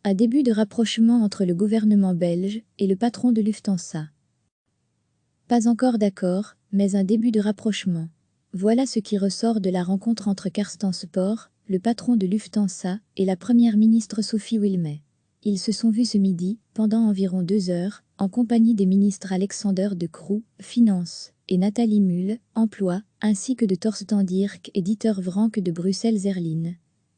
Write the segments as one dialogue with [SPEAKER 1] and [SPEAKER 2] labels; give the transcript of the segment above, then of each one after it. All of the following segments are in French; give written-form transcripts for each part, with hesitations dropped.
[SPEAKER 1] Un début de rapprochement entre le gouvernement belge et le patron de Lufthansa. Pas encore d'accord, mais un début de rapprochement. Voilà ce qui ressort de la rencontre entre Carsten Spohr, le patron de Lufthansa, et la première ministre Sophie Wilmès. Ils se sont vus ce midi, pendant environ 2 heures, en compagnie des ministres Alexander De Croo, Finances, et Nathalie Mühl, Emploi, ainsi que de Torsten Dirk et Dieter Vranckx de Bruxelles Airlines.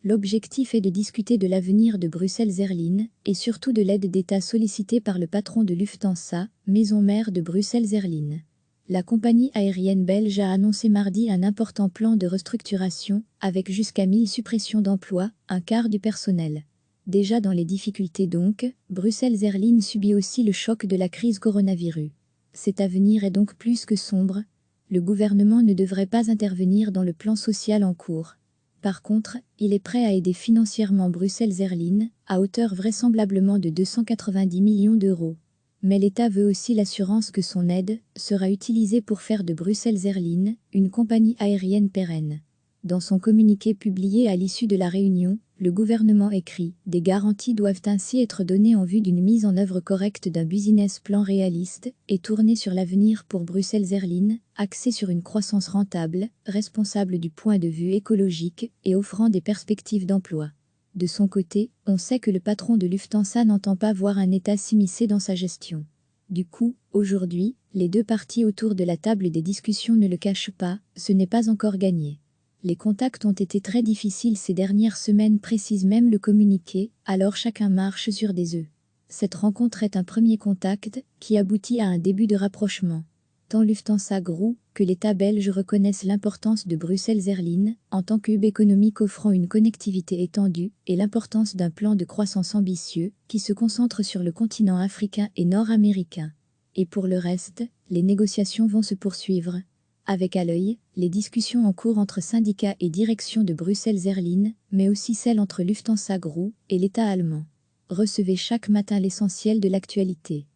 [SPEAKER 1] L'objectif est de discuter de l'avenir de Bruxelles Airlines, et surtout de l'aide d'État sollicitée par le patron de Lufthansa, maison mère de Bruxelles Airlines. La compagnie aérienne belge a annoncé mardi un important plan de restructuration, avec jusqu'à 1000 suppressions d'emplois, un quart du personnel. Déjà dans les difficultés donc, Bruxelles Airlines subit aussi le choc de la crise coronavirus. Cet avenir est donc plus que sombre. Le gouvernement ne devrait pas intervenir dans le plan social en cours. Par contre, il est prêt à aider financièrement Bruxelles Airlines, à hauteur vraisemblablement de 290 millions d'euros. Mais l'État veut aussi l'assurance que son aide sera utilisée pour faire de Bruxelles Airlines une compagnie aérienne pérenne. Dans son communiqué publié à l'issue de la réunion, le gouvernement écrit « Des garanties doivent ainsi être données en vue d'une mise en œuvre correcte d'un business plan réaliste et tourné sur l'avenir pour Bruxelles Airlines, axé sur une croissance rentable, responsable du point de vue écologique et offrant des perspectives d'emploi. » De son côté, on sait que le patron de Lufthansa n'entend pas voir un État s'immiscer dans sa gestion. Du coup, aujourd'hui, les deux parties autour de la table des discussions ne le cachent pas, ce n'est pas encore gagné. Les contacts ont été très difficiles ces dernières semaines, précise même le communiqué, alors chacun marche sur des œufs. Cette rencontre est un premier contact qui aboutit à un début de rapprochement. Tant Lufthansa Group que l'État belge reconnaissent l'importance de Bruxelles Airlines en tant qu'hub économique offrant une connectivité étendue et l'importance d'un plan de croissance ambitieux qui se concentre sur le continent africain et nord-américain. Et pour le reste, les négociations vont se poursuivre. Avec à l'œil, les discussions en cours entre syndicats et direction de Bruxelles Airlines, mais aussi celles entre Lufthansa Group et l'État allemand. Recevez chaque matin l'essentiel de l'actualité.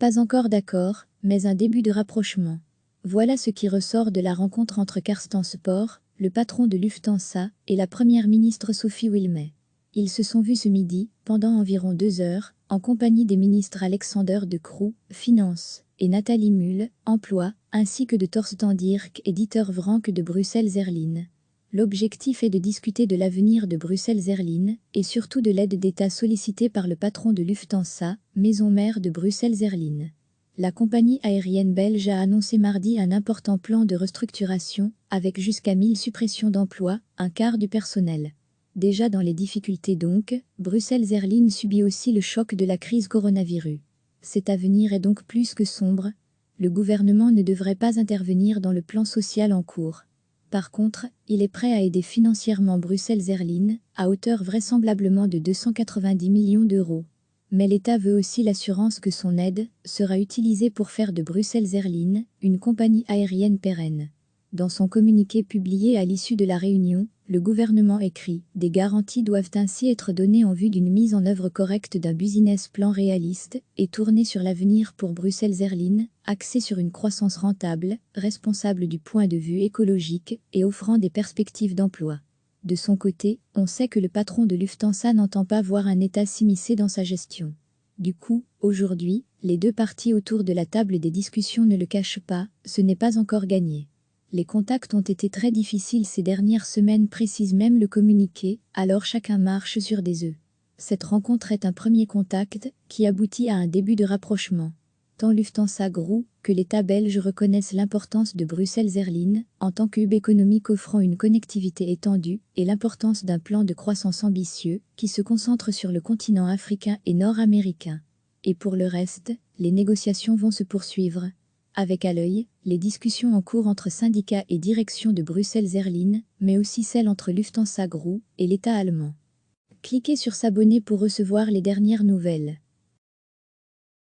[SPEAKER 1] Pas encore d'accord, mais un début de rapprochement. Voilà ce qui ressort de la rencontre entre Carsten Spohr, le patron de Lufthansa, et la première ministre Sophie Wilmès. Ils se sont vus ce midi, pendant environ 2 heures, en compagnie des ministres Alexander De Croo, Finances, et Nathalie Mühl, Emploi, ainsi que de Torsten Dirk et Dieter Vranckx de Bruxelles Airlines. L'objectif est de discuter de l'avenir de Bruxelles Airlines, et surtout de l'aide d'État sollicitée par le patron de Lufthansa, maison mère de Bruxelles Airlines. La compagnie aérienne belge a annoncé mardi un important plan de restructuration, avec jusqu'à 1000 suppressions d'emplois, un quart du personnel. Déjà dans les difficultés donc, Bruxelles Airlines subit aussi le choc de la crise coronavirus. Cet avenir est donc plus que sombre. Le gouvernement ne devrait pas intervenir dans le plan social en cours. Par contre, il est prêt à aider financièrement Bruxelles Airlines, à hauteur vraisemblablement de 290 millions d'euros. Mais l'État veut aussi l'assurance que son aide sera utilisée pour faire de Bruxelles Airlines une compagnie aérienne pérenne. Dans son communiqué publié à l'issue de la réunion, le gouvernement écrit « Des garanties doivent ainsi être données en vue d'une mise en œuvre correcte d'un business plan réaliste et tourné sur l'avenir pour Bruxelles Airlines, axé sur une croissance rentable, responsable du point de vue écologique et offrant des perspectives d'emploi. » De son côté, on sait que le patron de Lufthansa n'entend pas voir un État s'immiscer dans sa gestion. Du coup, aujourd'hui, les deux parties autour de la table des discussions ne le cachent pas, ce n'est pas encore gagné. Les contacts ont été très difficiles ces dernières semaines, précise même le communiqué, alors chacun marche sur des œufs. Cette rencontre est un premier contact qui aboutit à un début de rapprochement. Tant Lufthansa Group que l'État belge reconnaissent l'importance de Bruxelles Airlines en tant qu'hub économique offrant une connectivité étendue et l'importance d'un plan de croissance ambitieux qui se concentre sur le continent africain et nord-américain. Et pour le reste, les négociations vont se poursuivre. Avec à l'œil, les discussions en cours entre syndicats et direction de Bruxelles Airlines, mais aussi celles entre Lufthansa Group et l'État allemand. Cliquez sur s'abonner pour recevoir les dernières nouvelles.